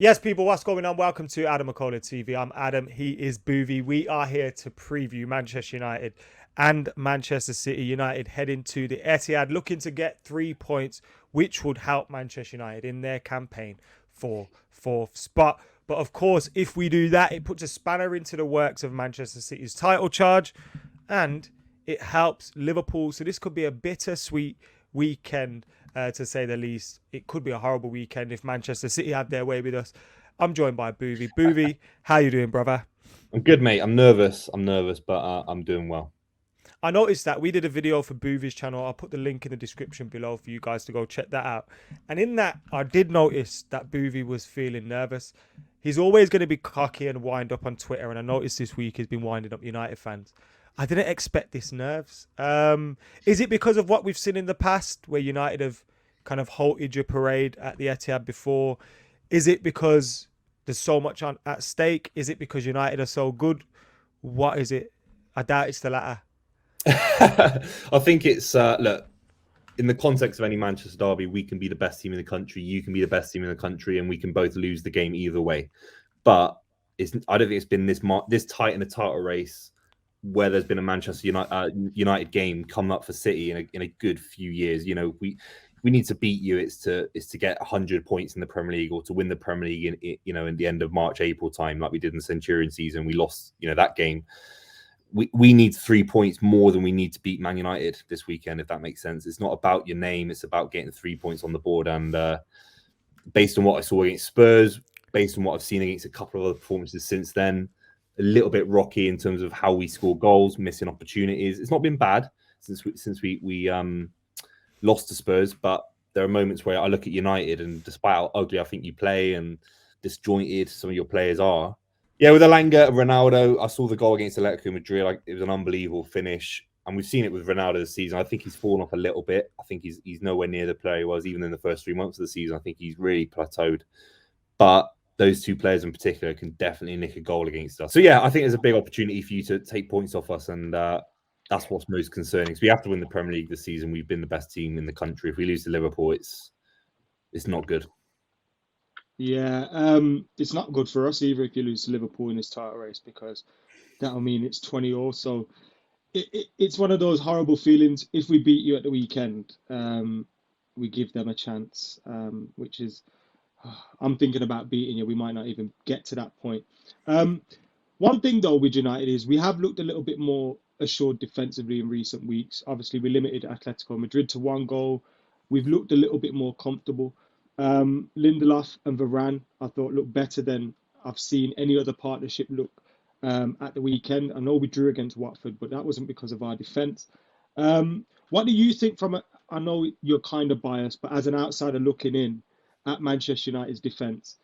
Yes, people, what's going on? Welcome to AdamMcKola TV. I'm Adam. He is Boovy. We are here to preview Manchester United and Manchester City. United heading to the Etihad, looking to get 3 points, which would help Manchester United in their campaign for fourth spot. But of course, if we do that, it puts a spanner into the works of Manchester City's title charge, and it helps Liverpool. So this could be a bittersweet weekend, to say the least. It could be a horrible weekend if Manchester City have their way with us. I'm joined by Boovy. Boovy, how you doing, brother? I'm good, mate. I'm nervous. But I'm doing well. I noticed that we did a video for Boovy's channel. I'll put the link in the description below for you guys to go check that out. And in that, I did notice that Boovy was feeling nervous. He's always going to be cocky and wind up on Twitter, and I noticed this week he's been winding up United fans. I didn't expect this nerves. Is it because of what we've seen in the past, where United have kind of halted your parade at the Etihad before? Is it because there's so much at stake? Is it because United are so good? What is it? I doubt it's the latter. I think it's look, in the context of any Manchester derby, we can be the best team in the country. You can be the best team in the country, and we can both lose the game either way. But I don't think it's been this tight in a title race where there's been a Manchester United game come up for City in a good few years. You know, we need to beat you. It's to get 100 points in the Premier League or to win the Premier League in the end of March, April time, like we did in the Centurion season. We lost that game. We need 3 points more than we need to beat Man United this weekend, if that makes sense. It's not about your name, it's about getting 3 points on the board. And based on what I saw against Spurs, based on what I've seen against a couple of other performances since then, a little bit rocky in terms of how we score goals, missing opportunities. It's not been bad since we lost to Spurs, but there are moments where I look at United, and despite how ugly I think you play and disjointed some of your players are, yeah, with Elanga, Ronaldo, I saw the goal against Atletico Madrid. It was an unbelievable finish, and we've seen it with Ronaldo this season. I think he's fallen off a little bit. I think he's nowhere near the player he was even in the first 3 months of the season. I think he's really plateaued. But those two players in particular can definitely nick a goal against us. So yeah, I think there's a big opportunity for you to take points off us, and that's what's most concerning. So we have to win the Premier League this season. We've been the best team in the country. If we lose to Liverpool, it's not good. Yeah, it's not good for us either if you lose to Liverpool in this title race because that'll mean it's 20 all. So it's one of those horrible feelings. If we beat you at the weekend, we give them a chance, which is, I'm thinking about beating you. We might not even get to that point. Um, One thing though with United is we have looked a little bit more assured defensively in recent weeks. Obviously, we limited Atletico Madrid to one goal. We've looked a little bit more comfortable. Lindelof and Varane, I thought, looked better than I've seen any other partnership look at the weekend. I know we drew against Watford, but that wasn't because of our defence. What do you think from a, I know you're kind of biased, but as an outsider looking in at Manchester United's defence,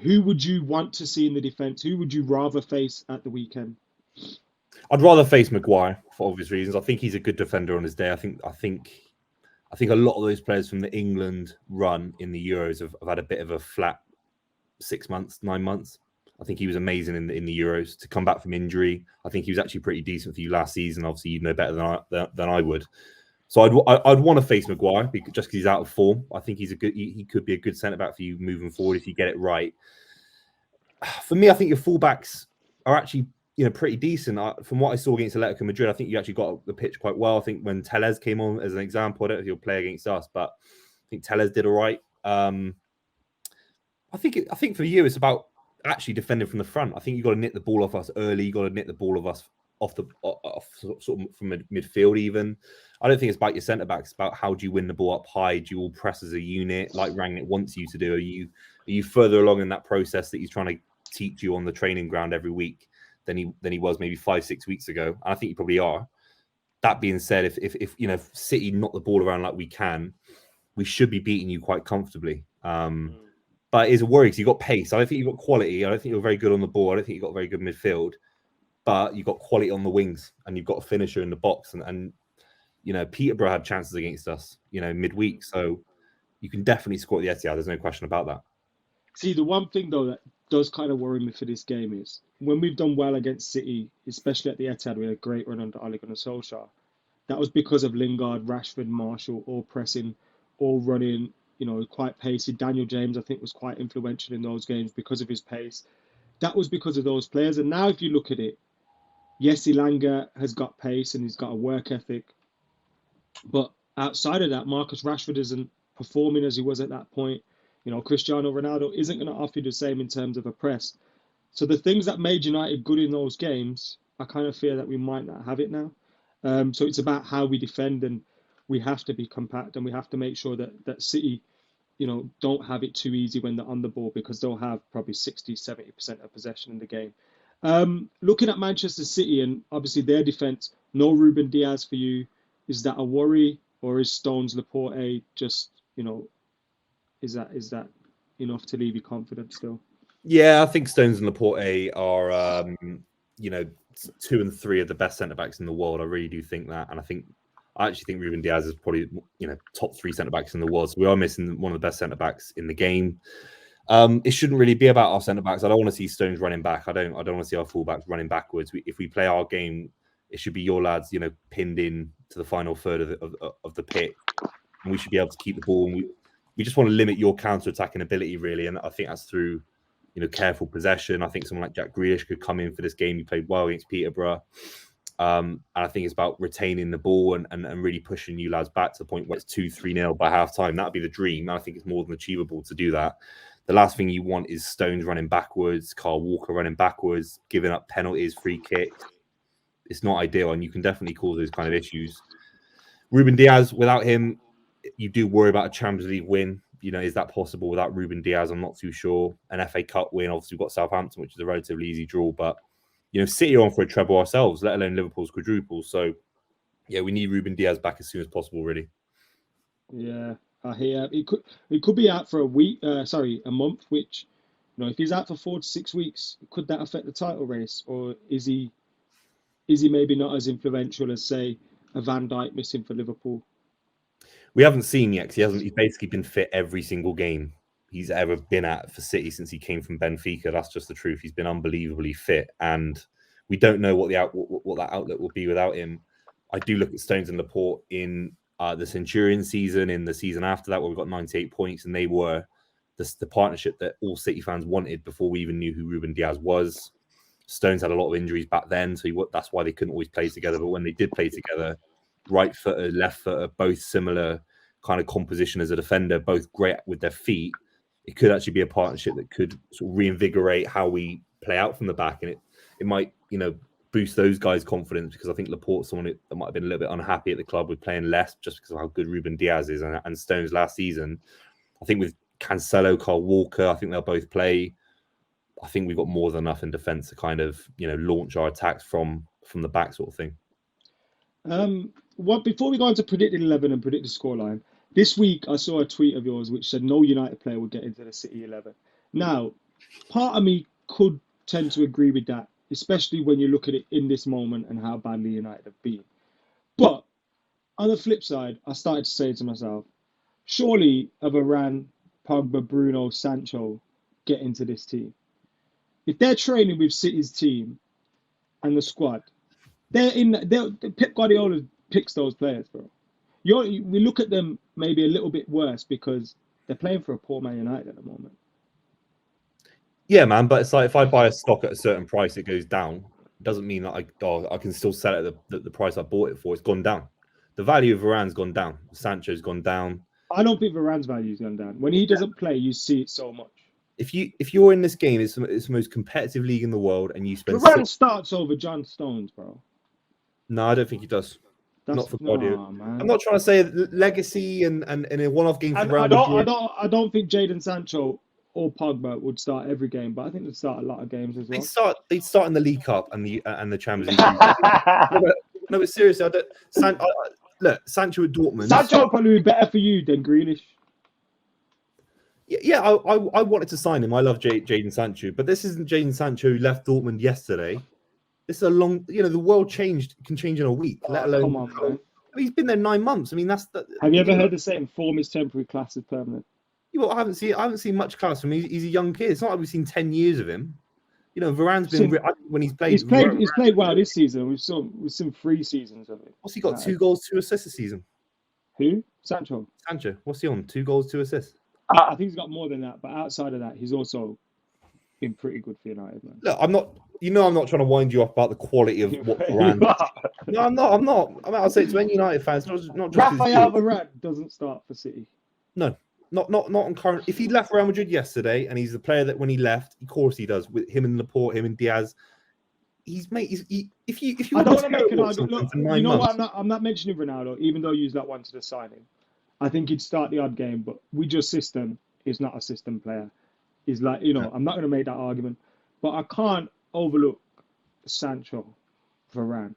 who would you want to see in the defence? Who would you rather face at the weekend? I'd rather face Maguire for obvious reasons. I think he's a good defender on his day. I think a lot of those players from the England run in the Euros have had a bit of a flat 6 months, 9 months. I think he was amazing in the Euros to come back from injury. I think he was actually pretty decent for you last season. Obviously, you know better than I would. So I'd want to face Maguire just because he's out of form. I think he could be a good centre back for you moving forward if you get it right. For me, I think your fullbacks are actually pretty decent. From what I saw against Atletico Madrid, I think you actually got the pitch quite well. I think when Tellez came on as an example, I don't know if he'll play against us, but I think Tellez did all right. I think for you, it's about actually defending from the front. I think you got to nick the ball off us early. You got to nick the ball of us off sort of from midfield even. I don't think it's about your centre backs. It's about how do you win the ball up high? Do you all press as a unit like Rangnick wants you to do? Are you further along in that process that he's trying to teach you on the training ground every week than he was maybe 5-6 weeks ago? And I think you probably are. That being said, if City knock the ball around like we can, we should be beating you quite comfortably. But it is a worry because you've got pace. I don't think you've got quality. I don't think you're very good on the ball. I don't think you've got very good midfield. But you've got quality on the wings and you've got a finisher in the box. And Peterborough had chances against us, midweek. So you can definitely score at the Etihad. There's no question about that. See, the one thing though that does kind of worry me for this game is when we've done well against City, especially at the Etihad, we had a great run under Ole Gunnar Solskjaer. That was because of Lingard, Rashford, Marshall, all pressing, all running. quite pacey. Daniel James, I think, was quite influential in those games because of his pace. That was because of those players. And now if you look at it, yes, Elanga has got pace and he's got a work ethic. But outside of that, Marcus Rashford isn't performing as he was at that point. Cristiano Ronaldo isn't going to offer you the same in terms of a press. So the things that made United good in those games, I kind of fear that we might not have it now. So it's about how we defend, and we have to be compact, and we have to make sure that City, don't have it too easy when they're on the ball, because they'll have probably 60-70% of possession in the game. Looking at Manchester City and obviously their defence, no Ruben Diaz for you. Is that a worry, or is Stones Laporte just, is that enough to leave you confident still? Yeah, I think Stones and Laporte are, 2 and 3 of the best centre backs in the world. I really do think that, and I actually think Ruben Diaz is probably top 3 centre backs in the world. So we are missing one of the best centre backs in the game. It shouldn't really be about our centre backs. I don't want to see Stones running back. I don't want to see our fullbacks running backwards. If we play our game, it should be your lads, pinned in to the final third of the pitch, and we should be able to keep the ball. And we just want to limit your counter-attacking ability, really, and I think that's through careful possession. I think someone like Jack Grealish could come in for this game. He played well against Peterborough. And I think it's about retaining the ball and really pushing you lads back to the point where it's 2-3-0 by half time. That'd be the dream. I think it's more than achievable to do that. The last thing you want is Stones running backwards, Kyle Walker running backwards, giving up penalties, free kicks. It's not ideal, and you can definitely cause those kind of issues. Ruben Diaz, without him, you do worry about a Champions League win. Is that possible without Ruben Diaz? I'm not too sure. An FA Cup win, obviously we've got Southampton, which is a relatively easy draw, but City are on for a treble ourselves, let alone Liverpool's quadruple. So, yeah, we need Ruben Diaz back as soon as possible, really. Yeah, I hear it could be out for a month. Which, if he's out for 4 to 6 weeks, could that affect the title race, or is he maybe not as influential as, say, a Van Dijk missing for Liverpool? We haven't seen yet, because he's basically been fit every single game he's ever been at for City since he came from Benfica. That's just the truth. He's been unbelievably fit, and we don't know what that outlet will be without him. I do look at Stones and Laporte in the Centurion season, in the season after that, where we got 98 points, and they were the partnership that all City fans wanted before we even knew who Ruben Diaz was. Stones had a lot of injuries back then, so that's why they couldn't always play together. But when they did play together, right footer, left footer, both similar kind of composition as a defender, both great with their feet. It could actually be a partnership that could sort of reinvigorate how we play out from the back, and it might boost those guys' confidence, because I think Laporte's someone that might have been a little bit unhappy at the club with playing less just because of how good Ruben Diaz is, and Stones last season. I think with Cancelo, Kyle Walker, I think they'll both play. I think we've got more than enough in defence to kind of launch our attacks from the back, sort of thing. Before we go on to predicted 11 and predict the scoreline, this week I saw a tweet of yours which said no United player would get into the City 11. Now, part of me could tend to agree with that, especially when you look at it in this moment and how badly United have been. But on the flip side, I started to say to myself, surely a Varane, Pogba, Bruno, Sancho get into this team. If they're training with City's team and the squad, Pep Guardiola picks those players, bro. We look at them maybe a little bit worse because they're playing for a poor Man United at the moment. Yeah, man, but it's like if I buy a stock at a certain price, it goes down. It doesn't mean that I can still sell it at the price I bought it for. It's gone down. The value of Varane's gone down. Sancho's gone down. I don't think Varane's value's gone down. When he doesn't play, you see it so much. If you're in this game, it's the most competitive league in the world, and you spend. Varane starts over John Stones, bro. No, I don't think he does. Not for Guardiola. Man. I'm not trying to say legacy and in a one-off game. I don't think Jadon Sancho or Pogba would start every game, but I think they'd start a lot of games as well. They'd start in the League Cup and the Champions League. No, but seriously, look, Sancho at Dortmund. Sancho would probably be better for you than Grealish. Yeah, I wanted to sign him. I love Jadon Sancho, but this isn't Jadon Sancho who left Dortmund yesterday. This is a long, the world can change in a week, let alone. Come on, man. He's been there 9 months. I mean, that's the. Have you ever heard the saying, form is temporary, class is permanent? Well, I haven't seen much class from him. He's a young kid. It's not like we've seen 10 years of him. Varane's been when he's played. He's played well this season. We've seen 3 seasons of it. What's he got? 2 goals, 2 assists this season. Who? Sancho. Sancho, what's he on? 2 goals, 2 assists. I think he's got more than that, but outside of that, he's also been pretty good for United, man. Look, I'm not. I'm not trying to wind you up about the quality of what Varane. No, I'm not. I'm not. I mean, I'll say it to any United fans, not just Rafael Varane doesn't start for City. No, not on current. If he left Real Madrid yesterday, and he's the player that when he left, of course he does. With him and Laporte, him and Diaz, if you I don't want to make an watch argument. something Look, for you 9 know months, what? I'm not mentioning Ronaldo, even though you use that one to the signing. I think he'd start the odd game, but with your system, he's not a system player. He's like, I'm not going to make that argument, but I can't overlook Sancho, Varane,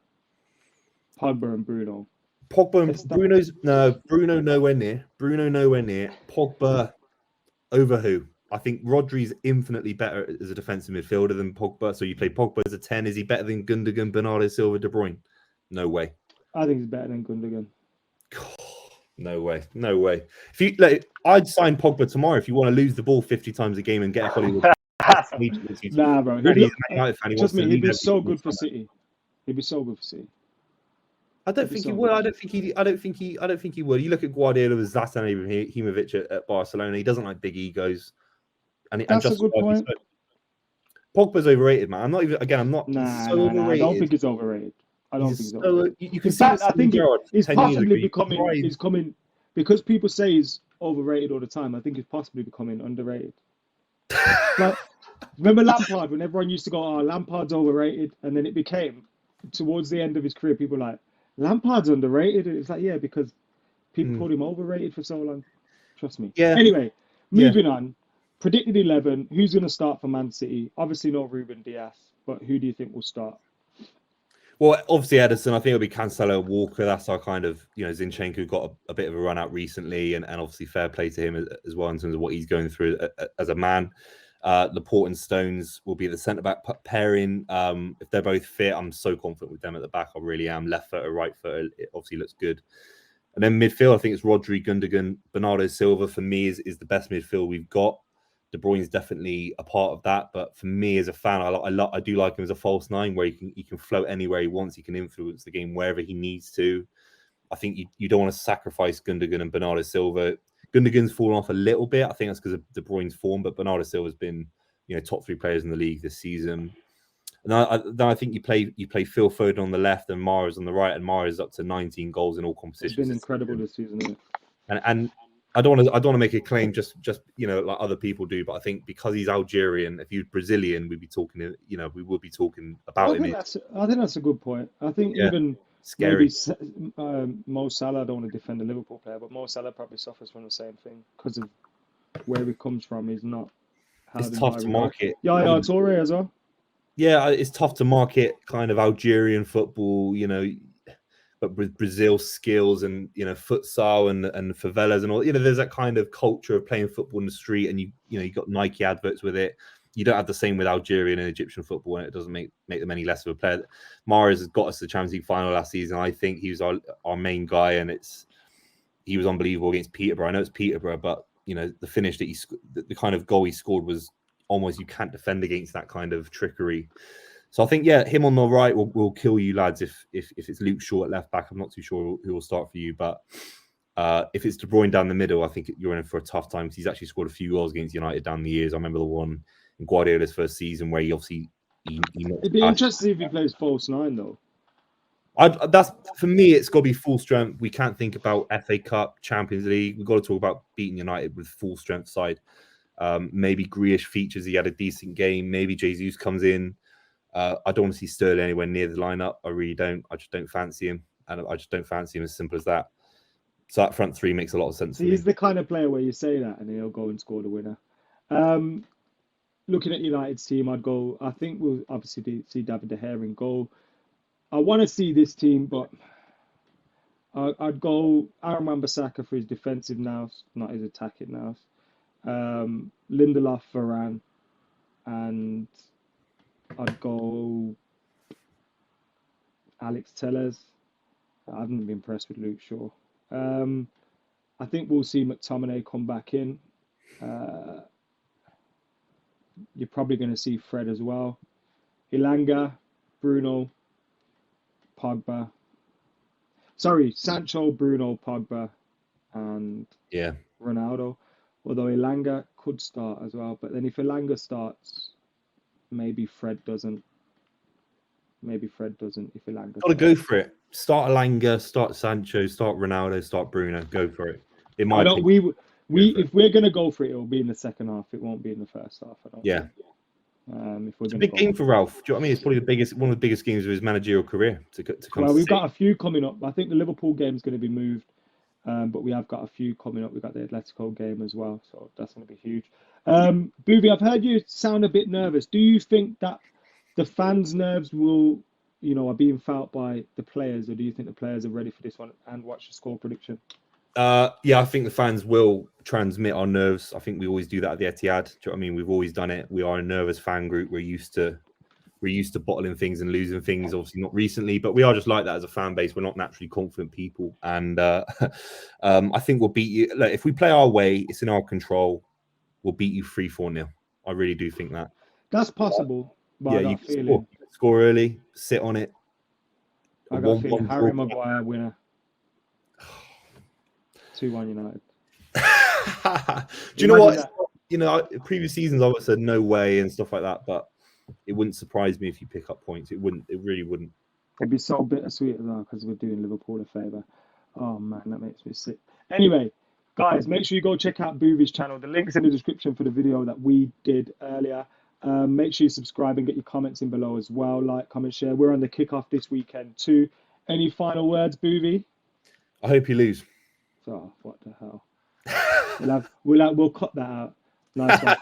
Pogba, and Bruno. Pogba and Bruno nowhere near. Bruno nowhere near. Pogba over who? I think Rodri's infinitely better as a defensive midfielder than Pogba. So you play Pogba as a 10. Is he better than Gundogan, Bernardo Silva, De Bruyne? No way. I think he's better than Gundogan. No way. No way. If you I'd sign Pogba tomorrow if you want to lose the ball 50 times a game and get a Hollywood. Nah, bro. Trust me, he'd be so good for City. He'd be so good for City. I don't think he would. I don't think he would. You look at Guardiola with Zlatan Ibrahimovic at Barcelona. He doesn't like big egos. That's a good point. Pogba's overrated, man. I'm not even. Again, I'm not. Nah, I don't think he's overrated. I don't think he's overrated. You can see. I think he's possibly becoming. He's coming because people say he's overrated all the time. I think he's possibly becoming underrated. Like, remember Lampard when everyone used to go, "Oh, Lampard's overrated," and then it became towards the end of his career, people were like, "Lampard's underrated." And it's like, yeah, because people called him overrated for so long. Trust me. Yeah. Anyway, moving on. Predicted 11. Who's going to start for Man City? Obviously, no Ruben Diaz, but who do you think will start? Well, obviously Ederson. I think it'll be Cancelo, Walker. That's our kind of, Zinchenko got a bit of a run out recently, and obviously fair play to him as well in terms of what he's going through as a man. Laporte and Stones will be the centre back pairing. If they're both fit, I'm so confident with them at the back. I really am. Left footer, right footer. It obviously looks good. And then midfield, I think it's Rodri, Gundogan, Bernardo Silva. For me, is the best midfield we've got. De Bruyne's definitely a part of that, but for me as a fan, I do like him as a false nine, where he can float anywhere he wants. He can influence the game wherever he needs to. I think you don't want to sacrifice Gundogan and Bernardo Silva. Gundogan's fallen off a little bit. I think that's because of De Bruyne's form, but Bernardo Silva's been top 3 players in the league this season. And then I think you play Phil Foden on the left and Mahrez on the right, and Mahrez up to 19 goals in all competitions. It's been incredible this season, isn't it? And I don't want to make a claim just like other people do, but I think because he's Algerian, if he's Brazilian, we'd be talking, we would be talking about him. I think that's a good point. I think even scary. Maybe Mo Salah, I don't want to defend a Liverpool player, but Mo Salah probably suffers from the same thing because of where he comes from. He's not. It's tough to market. Yeah, Torre as well. Yeah, it's tough to market kind of Algerian football, but with Brazil's skills and futsal and favelas and all, there's that kind of culture of playing football in the street, and you got Nike adverts with it. You don't have the same with Algerian and Egyptian football, and it doesn't make them any less of a player. Mahrez has got us to the Champions League final last season. I think he was our main guy, and he was unbelievable against Peterborough. I know it's Peterborough, but the finish that the kind of goal he scored was almost, you can't defend against that kind of trickery. So I think, him on the right will kill you lads if it's Luke Shaw at left back. I'm not too sure who will start for you, but if it's De Bruyne down the middle, I think you're in for a tough time because he's actually scored a few goals against United down the years. I remember the one in Guardiola's first season where he obviously... It'd be interesting if he plays false 9, though. That's for me. It's got to be full strength. We can't think about FA Cup, Champions League. We've got to talk about beating United with full strength side. Maybe Grealish features. He had a decent game. Maybe Jesus comes in. I don't want to see Sterling anywhere near the lineup. I really don't. I just don't fancy him, and I just don't fancy him. As simple as that. So that front 3 makes a lot of sense. He's the kind of player where you say that, and he'll go and score the winner. Looking at United's team, I think we'll obviously see David De Gea in goal. I want to see this team, but I'd go Aaron Wan-Bissaka for his defensive nous, not his attacking nous. Lindelof, Varane, and I'd go Alex Telles. I haven't been impressed with Luke Shaw. I think we'll see McTominay come back in. You're probably going to see Fred as well. Ilanga, Bruno, Pogba. Sorry, Sancho, Bruno, Pogba, and Yeah. Ronaldo. Although Elanga could start as well, but then if Elanga starts, maybe Fred doesn't. Maybe Fred doesn't if Elanga Got to starts. go for it. Start Alanga, start Sancho, start Ronaldo, start Bruno. Go for it. In my I don't. opinion, If we're gonna go for it, it'll be in the second half. It won't be in the first half. I don't yeah. think. If we're It's a gonna big go. game for Ralph. Do you know what I mean? It's probably one of the biggest games of his managerial career to come. Well, we've see. got a few coming up. I think the Liverpool game is going to be moved, but we have got a few coming up. We've got the Atletico game as well, so that's going to be huge. Booby, I've heard you sound a bit nervous. Do you think that the fans' nerves will, are being felt by the players, or do you think the players are ready for this one and watch the score prediction? Yeah, I think the fans will transmit our nerves. I think we always do that at the Etihad. Do you know what I mean? We've always done it. We are a nervous fan group. We're used to bottling things and losing things. Obviously, not recently, but we are just like that as a fan base. We're not naturally confident people, and I think we'll beat you. Like, if we play our way, it's in our control. We'll beat you 3-4-0. I really do think that. That's possible. But Yeah, I got you a can feeling. score early, sit on it. I got a feeling Harry Maguire winner. 2-1 United. Do you know what? You know, previous seasons I would have said no way and stuff like that, but it wouldn't surprise me if you pick up points. It wouldn't. It really wouldn't. It'd be so bittersweet as well because we're doing Liverpool a favour. Oh man, that makes me sick. Anyway, guys, make sure you go check out Boovy's channel. The link's in the description for the video that we did earlier. Make sure you subscribe and get your comments in below as well. Like, comment, share. We're on the kickoff this weekend too. Any final words, Boovy? I hope you lose. Oh, what the hell? We'll cut that out. Nice one.